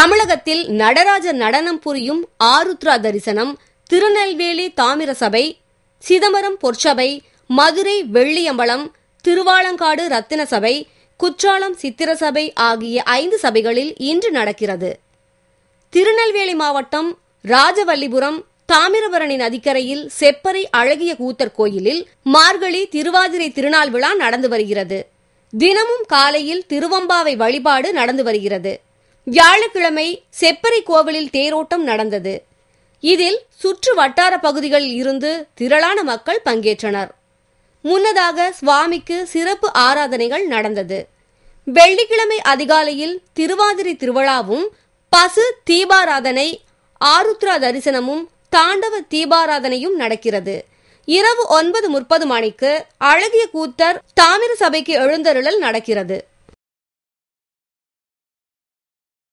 தமிழகத்தில் நடராஜர் நடனம் புரியும் ஆருத்ரா தரிசனம் திருநெல்வேலி தாமிர சபை, சிதம்பரம் பொற்சபை, மதுரை வெள்ளியம்பலம், திருவாலங்காடு ரத்தின சபை, குற்றாலம் சித்திர சபை ஆகிய 5 சபைகளில் இன்று நடக்கிறது. திருநெல்வேலி மாவட்டம் ராஜவல்லிபுரம் தாமிரபரணி நதிக்கரையில் செப்பறை அழகிய கூத்தர் கோயிலில் மார்கழி திருவாதிரை திருநாள் விழா நடந்து வருகிறது. தினமும் காலையில் திருவம்பாவை வழிபாடு நடந்து வருகிறது. வியாழக்கிழமை செப்பறை கோவிலில் தேரோட்டம் நடந்தது. இதில் சுற்று வட்டார பகுதிகளில் இருந்து திரளான மக்கள் பங்கேற்றனர். முன்னதாக சுவாமிக்கு சிறப்பு ஆராதனைகள் நடந்தது. வெள்ளிக்கிழமை அதிகாலையில் திருவாதிரை திருவிழாவும், பசு தீபாராதனை, ஆருத்ரா தரிசனமும், தாண்டவ தீபாராதனையும் நடக்கிறது. இரவு 9:30 மணிக்கு அழகிய கூத்தர் தாமிர சபைக்கு எழுந்தருளல் நடக்கிறது.